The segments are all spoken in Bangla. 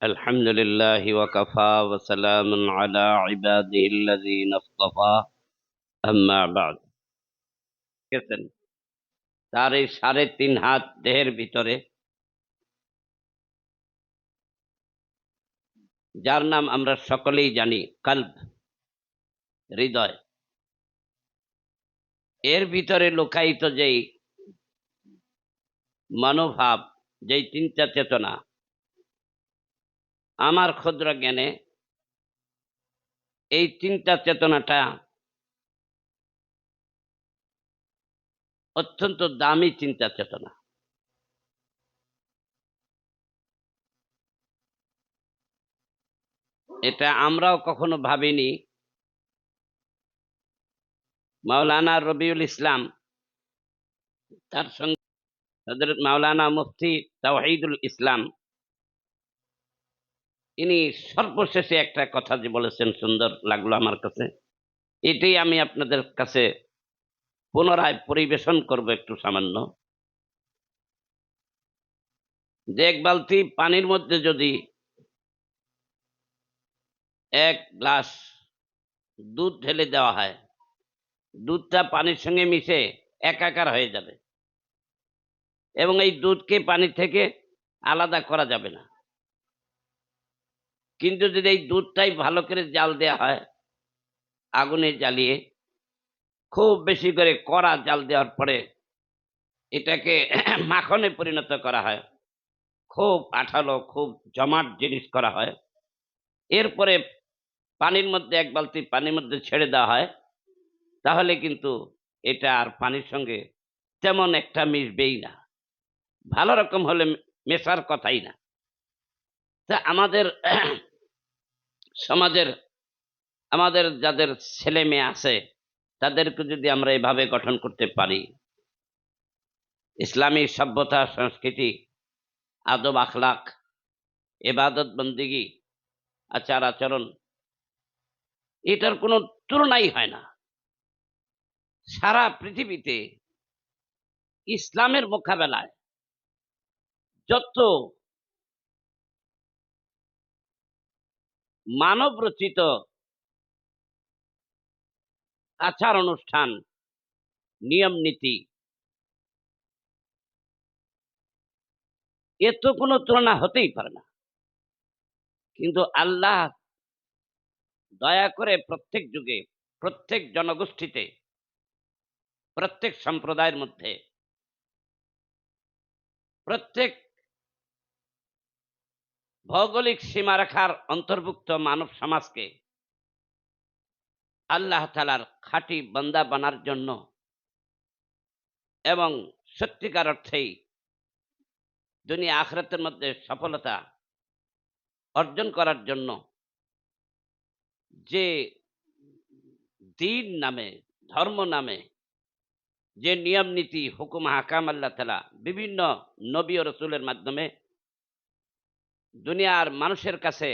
الحمد لله وكفى وسلام على عباده الذين اصطفى أما بعد গেছেন তার এই 3.5 হাত দেহের ভিতরে যার নাম আমরা সকলেই জানি কলব, হৃদয়। এর ভিতরে লুকায়িত যেই মনোভাব, যেই চিন্তা চেতনা, আমার ক্ষুদ্র জ্ঞানে এই চিন্তা চেতনাটা অত্যন্ত দামি চিন্তা চেতনা। এটা আমরাও কখনো ভাবিনি। মাওলানা রবিউল ইসলাম, তার সঙ্গে হযরত মাওলানা মুফতি তাওহীদুল ইসলাম, ইনি সর্বশেষে একটা কথা যে বলেছেন, সুন্দর লাগলো আমার কাছে। এটাই আমি আপনাদের কাছে পুনরায় পরিবেশন করব একটু সামান্য। যে এক বালতি পানির মধ্যে যদি 1 গ্লাস দুধ ঢেলে দেওয়া হয়, দুধটা পানির সঙ্গে মিশে একাকার হয়ে যাবে এবং এই দুধকে পানি থেকে আলাদা করা যাবে না। কিন্তু যদি এই দুধটাই ভালো করে জাল দেওয়া হয়, আগুনে জ্বালিয়ে খুব বেশি করে কড়া জাল দেওয়ার পরে এটাকে মাখনে পরিণত করা হয়, খুব আঠালো, খুব জমাট জিনিস করা হয়। এরপরে পানির মধ্যে 1 বালতি পানির মধ্যে ছেড়ে দেওয়া হয়, তাহলে কিন্তু এটা আর পানির সঙ্গে তেমন একটা মিশবেই না। ভালো রকম হলে মেশার কথাই না। তা আমাদের সমাজের, আমাদের যাদের ছেলে মেয়ে আছে, তাদেরকে যদি আমরা এভাবে গঠন করতে পারি, ইসলামী সভ্যতা, সংস্কৃতি, আদব আখলাক, ইবাদত বন্দেগী, আচার আচরণ, এটার কোনো তুলনাই হয় না। সারা পৃথিবীতে ইসলামের মোকাবেলায় যত মানব রচিত আচার অনুষ্ঠান, নিয়ম নীতি, এর তো কোনো তুলনা হতেই পারে না। কিন্তু আল্লাহ দয়া করে প্রত্যেক যুগে, প্রত্যেক জনগোষ্ঠীতে, প্রত্যেক সম্প্রদায়ের মধ্যে, প্রত্যেক ভৌগোলিক সীমারেখার অন্তর্ভুক্ত মানব সমাজকে আল্লাহ তাআলার খাঁটি বান্দা বানার জন্য এবং সত্যিকার অর্থেই দুনিয়া আখিরাতের মধ্যে সফলতা অর্জন করার জন্য যে দিন নামে, ধর্ম নামে যে নিয়ম নীতি, হুকুম হাকাম আল্লাহ তাআলা বিভিন্ন নবী ও রাসূলের মাধ্যমে দুনিয়ার মানুষের কাছে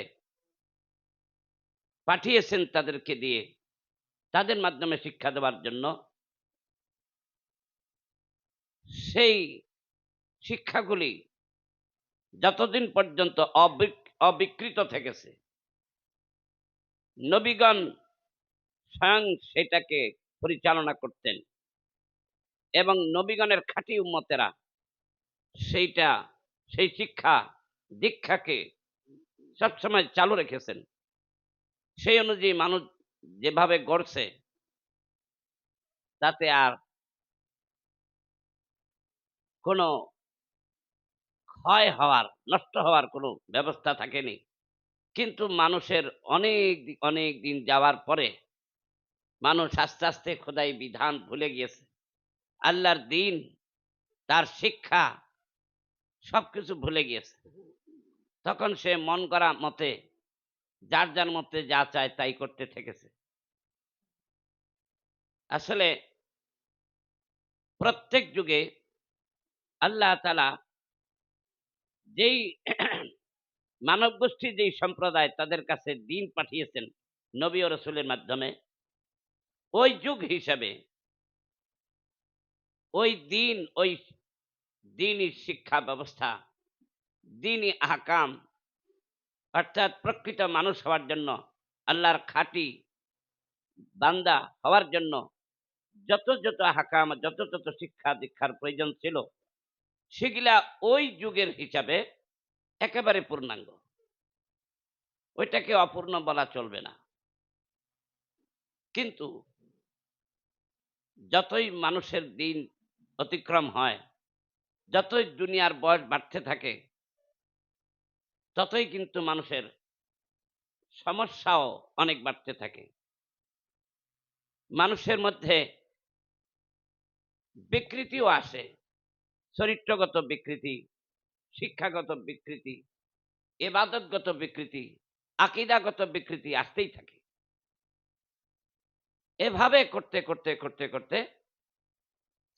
পাঠিয়েছেন, তাদেরকে দিয়ে, তাদের মাধ্যমে শিক্ষা দেওয়ার জন্য, সেই শিক্ষাগুলি যতদিন পর্যন্ত অবিকৃত থেকেছে, নবীগণ স্বয়ং সেটাকে পরিচালনা করতেন এবং নবীগণের খাঁটি উম্মতেরা সেইটা, সেই শিক্ষা দীক্ষাকে সবসময় চালু রেখেছেন। সেই অনুযায়ী মানুষ যেভাবে গড়ছে, তাতে আর কোনো ক্ষয় হওয়ার, নষ্ট হওয়ার কোনো ব্যবস্থা থাকেনি। কিন্তু মানুষের অনেক দিন যাওয়ার পরে মানুষ আস্তে আস্তে খোদাই বিধান ভুলে গিয়েছে। আল্লাহর দ্বীন, তার শিক্ষা সবকিছু ভুলে গিয়েছে। তখন সে মন গড়া মতে, যার মতে যা চায় তাই করতে থেকেছে। আসলে প্রত্যেক যুগে আল্লাহ তাআলা যেই মানব গোষ্ঠী, যেই সম্প্রদায় তাদের কাছে দ্বীন পাঠিয়েছেন নবী ও রাসূলের মাধ্যমে, ওই যুগ হিসাবে ওই দ্বীন, ওই দ্বীনি শিক্ষা ব্যবস্থা, দ্বীনি আহকাম অর্থাৎ প্রকৃত মানুষ হওয়ার জন্য, আল্লাহর খাঁটি বান্দা হওয়ার জন্য যত হাকাম, যত শিক্ষা দীক্ষার প্রয়োজন ছিল, সেগুলা ওই যুগের হিসাবে একেবারে পূর্ণাঙ্গ। ওইটাকে অপূর্ণ বলা চলবে না। কিন্তু যতই মানুষের দিন অতিক্রম হয়, যতই দুনিয়ার বয়স বাড়তে থাকে, ততই কিন্তু মানুষের সমস্যাও অনেক বাড়তে থাকে। মানুষের মধ্যে বিকৃতিও আসে। চরিত্রগত বিকৃতি, শিক্ষাগত বিকৃতি, ইবাদতগত বিকৃতি, আকীদাগত বিকৃতি আসতেই থাকে। এভাবে করতে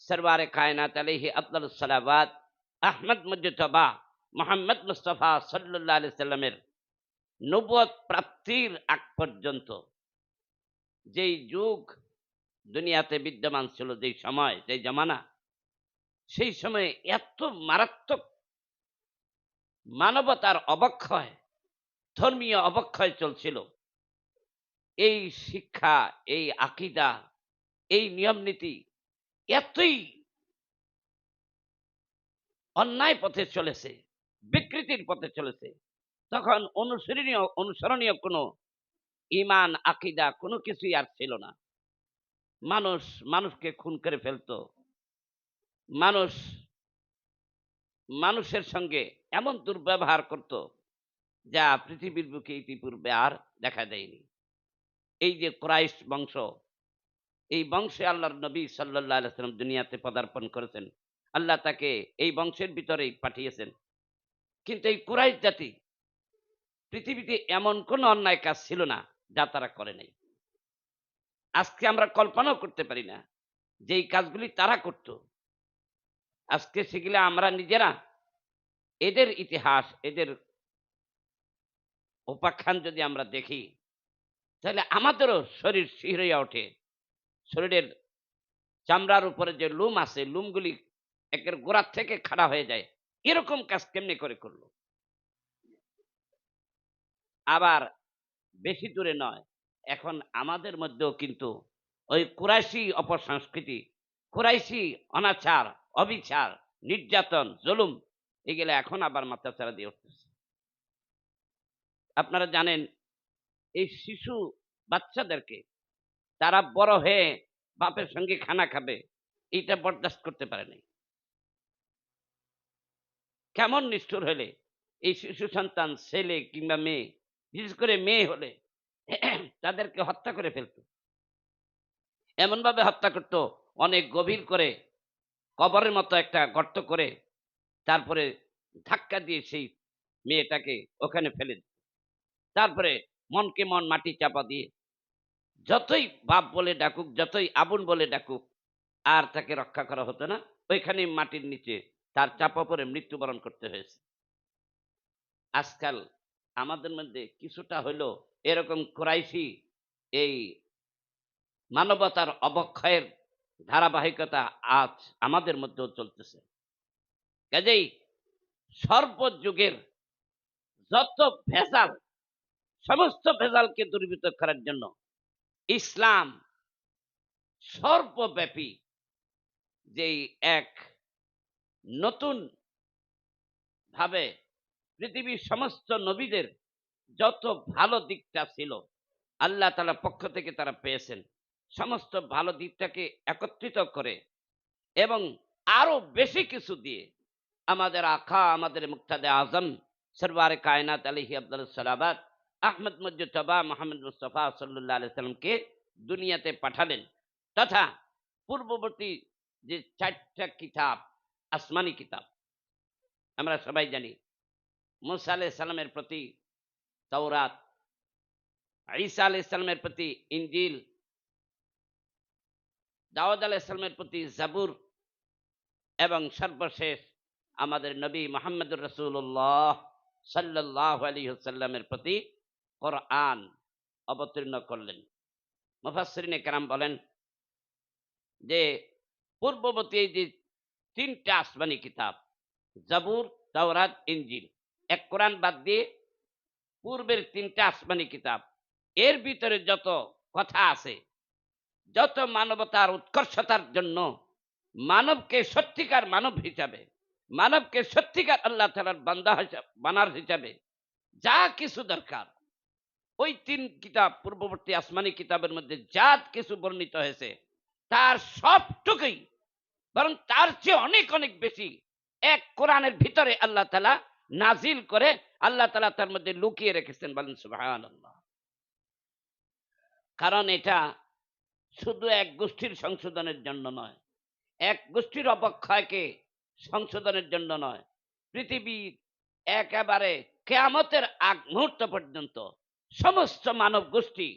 সরওয়ারে কায়নাত আলাইহি আফদালুস সালাওয়াত আহমদ মুজতবা মুহাম্মদ মুস্তাফা সাল্লাল্লাহু আলাইহি সাল্লামের নবুয়ত প্রাপ্তির আগ পর্যন্ত যেই যুগ দুনিয়াতে বিদ্যমান ছিল, যেই সময়, যেই জামানা, সেই সময়ে এত মারাত্মক মানবতার অবক্ষয়, ধর্মীয় অবক্ষয় চলছিল। এই শিক্ষা, এই আকীদা, এই নিয়ম নীতি এতই অন্যায় পথে চলেছে, বিকৃতির পথে চলেছে, তখন অনুসরণীয় কোনো ঈমান, আকীদা কোনো কিছুই আর ছিল না। মানুষ মানুষকে খুন করে ফেলত। মানুষ মানুষের সঙ্গে এমন দুর্ব্যবহার করত, যা পৃথিবীর বুকে ইতিপূর্বে আর দেখা দেয়নি। এই যে কুরাইশ বংশ, এই বংশে আল্লাহর নবী সাল্লাল্লাহু আলাইহি ওয়াসাল্লাম দুনিয়াতে পদার্পণ করেছেন। আল্লাহ তাকে এই বংশের ভিতরেই পাঠিয়েছেন। কিন্তু এই কুরাইশ জাতি, পৃথিবীতে এমন কোনো অন্যায় কাজ ছিল না যা তারা করে নাই। আজকে আমরা কল্পনাও করতে পারি না যে এই কাজগুলি তারা করত। আজকে সেগুলা আমরা নিজেরা, এদের ইতিহাস, এদের উপাখ্যান যদি আমরা দেখি, তাহলে আমাদেরও শরীর শিহরিয়া ওঠে। শরীরের চামড়ার উপরে যে লোম আছে, লোমগুলি একের গোড়ার থেকে খাড়া হয়ে যায়। এরকম কাজ কেমনে করে করলো? আবার বেশি দূরে নয়, এখন আমাদের মধ্যেও কিন্তু ওই কুরাইশি অপসংস্কৃতি, কুরাইশি অনাচার, অবিচার, নির্যাতন, জুলুম, এগুলা এখন আবার মাথাচাড়া দিয়ে উঠতেছে। আপনারা জানেন, এই শিশু বাচ্চাদেরকে তারা বড় হয়ে বাপের সঙ্গে খানা খাবে, এইটা বরদাস্ত করতে পারে নাই। কেমন নিষ্ঠুর হলে এই শিশু সন্তান, ছেলে কিংবা মেয়ে, বিশেষ করে মেয়ে হলে তাদেরকে হত্যা করে ফেলত। এমন ভাবে হত্যা করত, অনেক গভীর করে কবরের মতো একটা গর্ত করে তারপরে ধাক্কা দিয়ে সেই মেয়েটাকে ওখানে ফেলে দিত। তারপরে মনকে মন মাটি চাপা দিয়ে যতই বাপ বলে ডাকুক, যতই আবুল বলে ডাকুক, আর তাকে রক্ষা করা হতো না। ওইখানে মাটির নিচে তার চাপা পড়ে মৃত্যুবরণ করতে হয়েছে। আজকাল আমাদের মধ্যে কিছুটা হইলো এরকম কুরাইশি এই মানবতার অবক্ষয়ের ধারাবাহিকতা আজ আমাদের মধ্যেও চলতেছে। কাজেই সর্বযুগের যত ভেজাল, সমস্ত ভেজালকে দূরীভূত করার জন্য ইসলাম সর্বব্যাপী যেই এক নতুন ভাবে পৃথিবীর সমস্ত নবীদের যত ভালো দিকটা ছিল, আল্লাহ তাআলার পক্ষ থেকে তারা পেয়েছেন। সমস্ত ভালো দিকটাকে একত্রিত করে এবং আরো বেশি কিছু দিয়ে আমাদের আকা, আমাদের মুক্তাদে আজম সরওয়ারে কায়নাত আলাইহি আফদালুস সালাওয়াত আহমদ মুজতবা মুহাম্মদ মুস্তাফা সাল্লাল্লাহু আলাইহি সাল্লামকে দুনিয়াতে পাঠালেন, তথা পূর্ববর্তী যে ৪টা কিতাব, আসমানি কিতাব, আমরা সবাই জানি। মুসা আলাইহিস সালামের প্রতি তাওরাত, ঈসা আলাইহিস সালামের প্রতি ইনজিল, দাউদ আলাইহিস সালামের প্রতি জাবুর এবং সর্বশেষ আমাদের নবী মুহাম্মদুর রাসূলুল্লাহ সাল্লাল্লাহু আলাইহি ওয়াসাল্লামের প্রতি কোরআন অবতীর্ণ করলেন। মুফাসসিরিনে কেরাম বলেন যে পূর্ববর্তী এই যে ৩টা আসমানি কিতাব, জাবুর, তাওরাত, ইনজিল, এক কোরআন বাদ দিয়ে পূর্বের 3টা আসমানি কিতাব, এর ভিতরে যত কথা আছে, যত মানবতার উৎকর্ষতার জন্য মানবকে সত্যিকার মানব হিসাবে, মানবকে সত্যিকার আল্লাহ তাআলার বান্দা বানার হিসাবে যা কিছু দরকার, ওই 3 কিতাব পূর্ববর্তী আসমানি কিতাবের মধ্যে যা কিছু বর্ণিত হয়েছে তার সবটুকুই, বরং তার চেয়ে অনেক অনেক বেশি এক কোরআনের ভিতরে আল্লাহ তাআলা নাজিল করে আল্লাহ তাআলা তার মধ্যে লুকিয়ে রেখেছেন। বলেন সুবহানাল্লাহ। কারণ এটা শুধু এক গোষ্ঠীর সংশোধনের জন্য নয়, এক গোষ্ঠীর অবক্ষয়কে সংশোধনের জন্য নয়, পৃথিবীর একেবারে কেয়ামতের আগ মুহূর্ত পর্যন্ত সমস্ত মানব গোষ্ঠী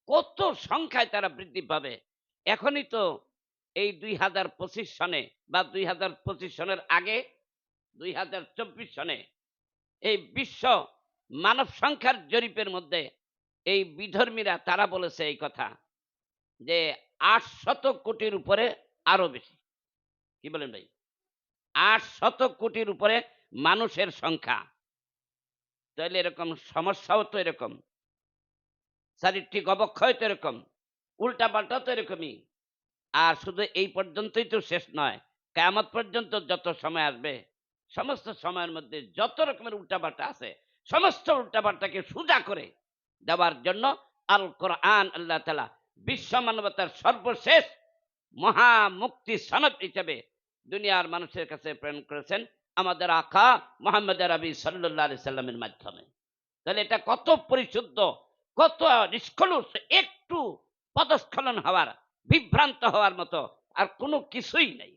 কত সংখ্যায় তারা বৃদ্ধি পাবে। এখনই তো এই 2025 সনে বা 2025 সনের আগে 2024 সনে এই বিশ্ব মানব সংখ্যার জরিপের মধ্যে এই বিধর্মীরা তারা বলেছে এই কথা যে 800 কোটির উপরে আরো বেশি। কি বলেন ভাই? 800 কোটির উপরে মানুষের সংখ্যা। তাহলে এরকম সমস্যাও তো এরকম, চারিত্রিক অবক্ষয় তো এরকম, উল্টাপাল্টা তো এরকমই। আর শুধু এই পর্যন্তই তো শেষ নয়, কিয়ামত পর্যন্ত যত সময় আসবে সমস্ত সময়ের মধ্যে যত রকমের উল্টাপাল্টা আছে সমস্ত উল্টাপাল্টাকে সোজা করে দেওয়ার জন্য আল কোরআন আল্লাহ তাআলা বিশ্ব মানবতার সর্বশেষ মহা মুক্তি সনদ হিসেবে দুনিয়ার মানুষের কাছে প্রেরণ করেছেন আমাদের আকা মুহাম্মদ আরবি সাল্লাল্লাহু আলাইহি সাল্লামের মাধ্যমে। তাহলে এটা কত পরিশুদ্ধ, কত নিষ্কলুষ, একটু পদস্খলন হওয়ার, বিভ্রান্ত হওয়ার মতো আর কোনো কিছুই নেই।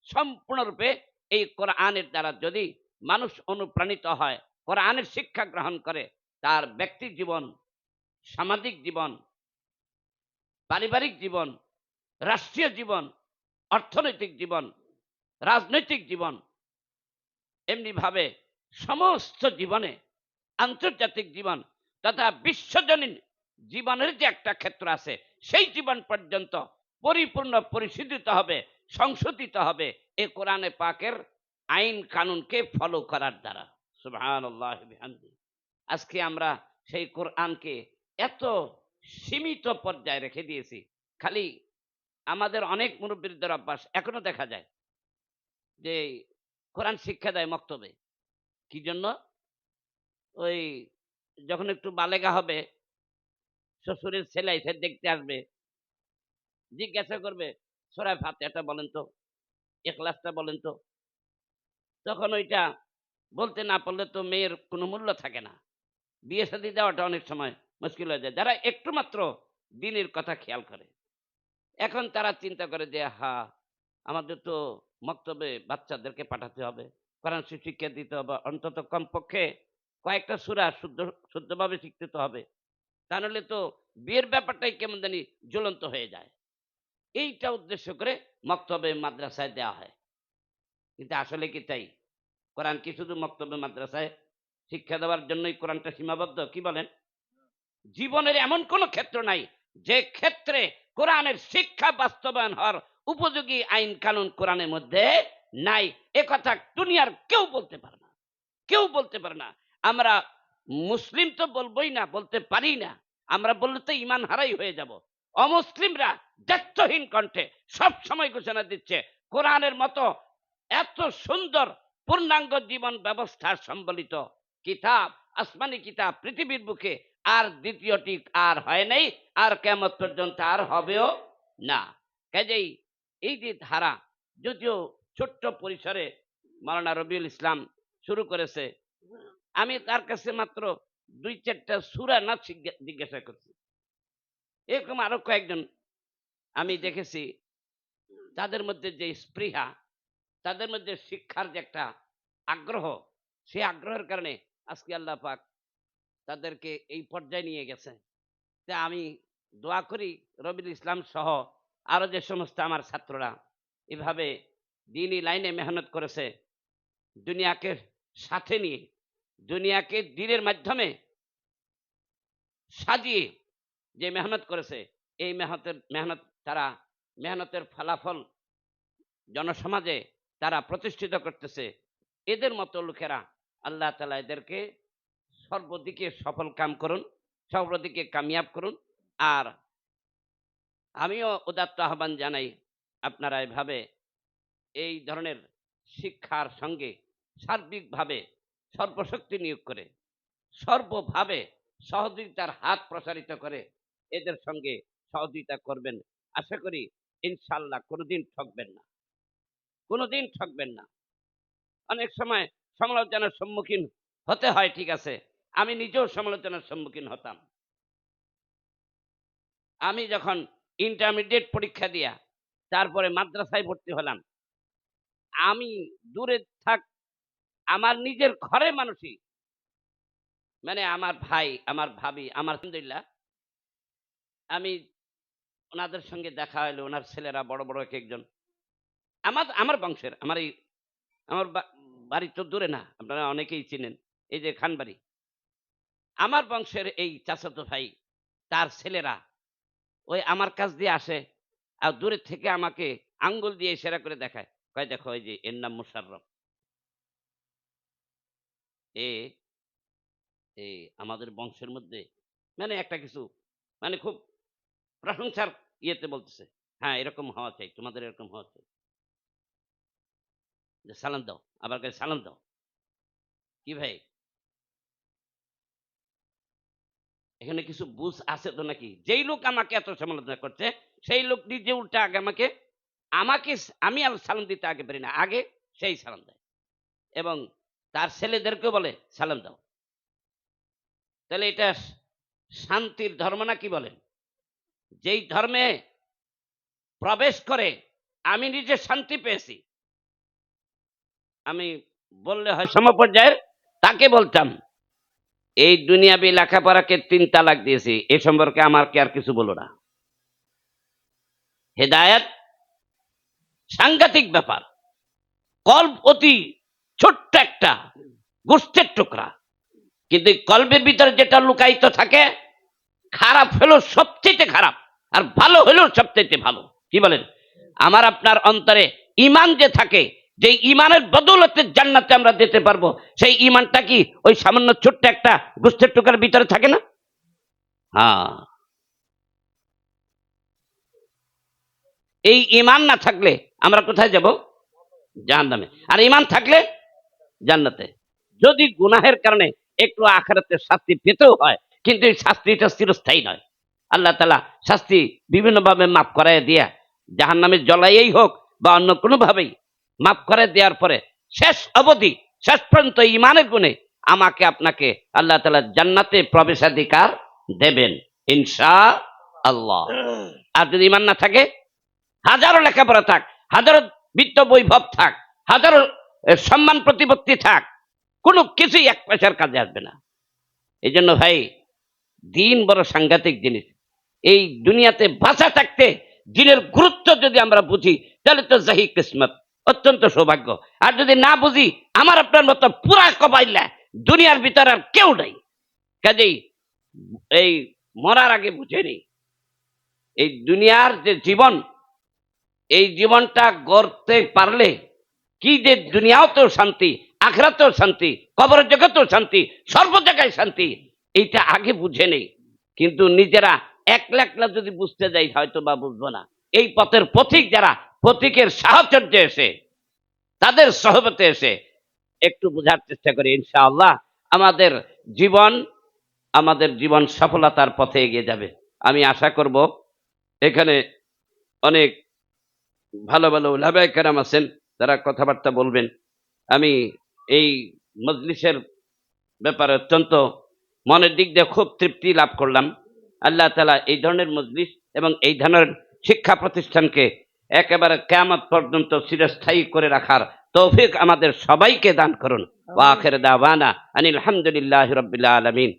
সম্পূর্ণরূপে এই কোরআনের দ্বারা যদি মানুষ অনুপ্রাণিত হয়, কোরআনের শিক্ষা গ্রহণ করে, তার ব্যক্তি জীবন, সামাজিক জীবন, পারিবারিক জীবন, রাষ্ট্রীয় জীবন, অর্থনৈতিক জীবন, রাজনৈতিক জীবন, এমনিভাবে সমস্ত জীবনে, আন্তর্জাতিক জীবন তথা বিশ্বজনীন জীবনের যে একটা ক্ষেত্র আছে সেই জীবন পর্যন্ত পরিপূর্ণ পরিশোধিত হবে, সংশোধিত হবে এই কোরআনে পাকের আইন কানুনকে ফলো করার দ্বারা। সুবহানাল্লাহ বিহামদি। আজকে আমরা সেই কোরআনকে এত সীমিত পর্যায়ে রেখে দিয়েছি। খালি আমাদের অনেক মুরব্বীদের অভ্যাস এখনো দেখা যায় যে কোরআন শিক্ষা দেয় মক্তবে। কি জন্য? ওই যখন একটু বালেগা হবে, শ্বশুরের ছেলে এসে দেখতে আসবে, জিজ্ঞাসা করবে সূরা ফাতিহাটা বলেন তো, ইখলাসটা বলেন তো। তখন ওইটা বলতে না পারলে তো মেয়ের কোনো মূল্য থাকে না। বিয়ে শাদী দেওয়াটা অনেক সময় মুশকিল হয়ে যায় যারা একটু মাত্র দ্বীনের কথা খেয়াল করে। এখন তারা চিন্তা করে যে আমাদের তো মক্তবে বাচ্চাদেরকে পাঠাতে হবে, কোরআন শিক্ষা দিতে হবে, অন্তত কমপক্ষে কয়েকটা সূরা শুদ্ধভাবে শিখতে তো হবে। তা নাহলে তো বিয়ের ব্যাপারটাই কেমন জানি জ্বলন্ত হয়ে যায়। এইটা উদ্দেশ্য করে মক্তবে মাদ্রাসায় দেওয়া হয়। কিন্তু আসলে কি তাই? কোরআন কি শুধু মক্তবে মাদ্রাসায় শিক্ষা দেওয়ার জন্যই কোরআনটা সীমাবদ্ধ? কি বলেন? জীবনের এমন কোন ক্ষেত্র নাই যে ক্ষেত্রে কোরআনের শিক্ষা বাস্তবায়ন হওয়ার উপযোগী আইন কানুন কোরআনের মধ্যে নাই। এ কথা দুনিয়ার কেউ বলতে পারে না, কেউ বলতে পারে না। আমরা মুসলিম তো বলবোই না, বলতে পারি না। আমরা বললে তো ইমান হারাই হয়ে যাব। অমুসলিমরা দায়িত্বহীন কণ্ঠে সব সময় ঘোষণা দিচ্ছে কোরআনের মতো এত সুন্দর পূর্ণাঙ্গ জীবন ব্যবস্থা সম্বলিত কিতাব, আসমানি কিতাব পৃথিবীর বুকে আর দ্বিতীয়টি আর হয় নাই, আর কিয়ামত পর্যন্ত আর হবেও না। কাজেই এই যে ধারা যদিও ছোট্ট পরিসরে মাওলানা রবিউল ইসলাম শুরু করেছে, আমি তার কাছে মাত্র 2-4টা সূরা না জিজ্ঞাসা করছি। এরকম আরো কয়েকজন আমি দেখেছি, তাদের মধ্যে যে স্পৃহা, তাদের মধ্যে শিক্ষার যে একটা আগ্রহ, সেই আগ্রহের কারণে আজকে আল্লাহ পাক তাদেরকে এই পর্যায়ে নিয়ে গেছে। তা আমি দোয়া করি রবিউল ইসলাম সহ আরো যে সমস্ত আমার ছাত্ররা এভাবে দ্বীনি লাইনে মেহনত করেছে, দুনিয়াকে সাথে নিয়ে, দুনিয়াকে দ্বীনের মাধ্যমে সাজিয়ে যে মেহনত করেছে, এই মেহনতের ফলাফল জনসমাজে তারা প্রতিষ্ঠিত করতেছে। এদের মতো লোকেরা আল্লাহ তাআলা এদেরকে সর্বদিকে সফল কাম করুন, সর্বদিকে কামিয়াব করুন। আর আমিও উদাত্ত আহ্বান জানাই, আপনারা এভাবে এই ধরনের শিক্ষার সঙ্গে সার্বিকভাবে সর্বশক্তি নিয়োগ করে সর্বভাবে সহযোগিতার হাত প্রসারিত করে এদের সঙ্গে সহযোগিতা করবেন। আশা করি ইনশাআল্লাহ কোনোদিন ঠকবেন না, কোনোদিন ঠকবেন না। অনেক সময় সমালোচনার সম্মুখীন হতে হয়, ঠিক আছে, আমি নিজেও সমালোচনার সম্মুখীন হতাম। আমি যখন ইন্টারমিডিয়েট পরীক্ষা দিয়া তারপরে মাদ্রাসায় ভর্তি হলাম, আমি দূরে থাক, আমার নিজের ঘরের মানুষই, মানে আমার ভাই, আমার ভাবি, আমার আলহামদুলিল্লাহ, আমি ওনাদের সঙ্গে দেখা হইলো, ওনার ছেলেরা বড় বড় এক একজন আমার আমার বংশের, আমার এই আমার বাড়ি তো দূরে না, আপনারা অনেকেই চিনেন, এই যে খানবাড়ি, আমার বংশের এই চাচাতো ভাই, তার ছেলেরা ওই আমার কাছ দিয়ে আসে, আর দূরে থেকে আমাকে আঙ্গুল দিয়ে ইশারা করে দেখায়, কয় দেখো এই যে এর নাম মুশাররফ, এ এই আমাদের বংশের মধ্যে মানে একটা কিছু, মানে খুব প্রশংসার ইয়েতে বলতেছে, হ্যাঁ এরকম হওয়া চাই, তোমাদের এরকম হওয়া চাই, যে সালাম দাও, আবার কয় সালাম দাও। কি ভাই, এখানে কিছু বুঝ আছে তো নাকি? যেই লোক আমাকে এত সমালোচনা করছে, সেই লোক নিজে উল্টা আগে আমাকে আমাকে আমি আর সালাম দিতে আগে পারি না, আগে সেই সালাম দেয় এবং তার ছেলেদেরকেও বলে সালাম দাও। তাহলে এটা শান্তির ধর্ম না? কি বলেন? যেই ধর্মে প্রবেশ করে আমি নিজে শান্তি পেয়েছি, আমি বললে হয় সমপর্যায়ের, তাকে বলতাম এই দুনিয়াবি লেখাপড়াকে 3 তালাক দিয়েছি, এ সম্পর্কে আমাকে আর কিছু বলো না। হেদায়েত সাংঘাতিক ব্যাপার, কল্প অতি ছোট্ট একটা গোষ্ঠের টুকরা, কিন্তু এই কল্পের ভিতরে যেটা লুকায়িত থাকে, খারাপ হলো সবচেয়ে খারাপ, আর ভালো হলো সবচেয়ে ভালো। কি বলেন? আমার আপনার অন্তরে ইমান যে থাকে, যে ইমানের বদৌলতে জান্নাতে আমরা যেতে পারবো, সেই ইমানটা কি ওই সামান্য ছোট্ট একটা গোষ্ঠের টুকরার ভিতরে থাকে না? হ্যাঁ, এই ইমান না থাকলে আমরা কোথায় যাব? জাহান্নামে। আর ইমান থাকলে জান্নাতে। যদি গুনাহের কারণে একটু আখিরাতে শাস্তি পেতেও হয়, কিন্তু এই শাস্তিটা চিরস্থায়ী নয়। আল্লাহ তাআলা শাস্তি বিভিন্নভাবে মাফ করায় দিয়া জাহান্নামে জ্বলাইয়েই হোক বা অন্য কোনোভাবেই মাফ করে দেওয়ার পরে শেষ অবধি, শেষ পর্যন্ত ইমানের গুণে আমাকে আপনাকে আল্লাহ তাআলা জান্নাতে প্রবেশাধিকার দেবেন ইনশাআল্লাহ। আর যদি ইমান না থাকে, হাজারো লেখাপড়া থাক, হাজারো বিত্ত বৈভব থাক, হাজারো সম্মান প্রতিপত্তি থাক, কোনো কিছুই এক পয়সার কাজে আসবে না। এই জন্য ভাই, দিন বড় সাংঘাতিক জিনিস। এই দুনিয়াতে বাঁচা থাকতে দিনের গুরুত্ব যদি আমরা বুঝি, তাহলে তো জাহি কিসমত, অত্যন্ত সৌভাগ্য। আর যদি না বুঝি, আমার আপনার মতো পুরা কবাইলা দুনিয়ার ভিতরে আর কেউ নাই। কাজেই এই মরার আগে বুঝে নেই, এই দুনিয়ার যে জীবন, এই জীবনটা গড়তে পারলে কি যে দুনিয়াতেও শান্তি, আখিরাতেও শান্তি, কবরের জগতেও শান্তি, সর্ব জায়গায় শান্তি, এইটা আগে বুঝে নেই। কিন্তু নিজেরা একলা একলা যদি বুঝতে যাই, হয়তো বা বুঝবো না। এই পথের পথিক যারা, পথিকের সাহচর্যে এসে, তাদের সহবতে এসে একটু বোঝার চেষ্টা করি, ইনশাআল্লাহ আমাদের জীবন, আমাদের জীবন সফলতার পথে এগিয়ে যাবে। আমি আশা করব এখানে অনেক ভালো ভালো উলামায়ে কেরাম আছেন, তারা কথাবার্তা বলবেন। আমি এই মজলিসের ব্যাপারে অত্যন্ত মনের দিক দিয়ে খুব তৃপ্তি লাভ করলাম। আল্লাহ তাআলা এই ধরনের মজলিস এবং এই ধরনের শিক্ষা প্রতিষ্ঠানকে একেবারে কিয়ামত পর্যন্ত চিরস্থায়ী করে রাখার তৌফিক আমাদের সবাইকে দান করুন। ওয়া আখির দাওয়ানা আনিল হামদুলিল্লাহি রাব্বিল আলামিন।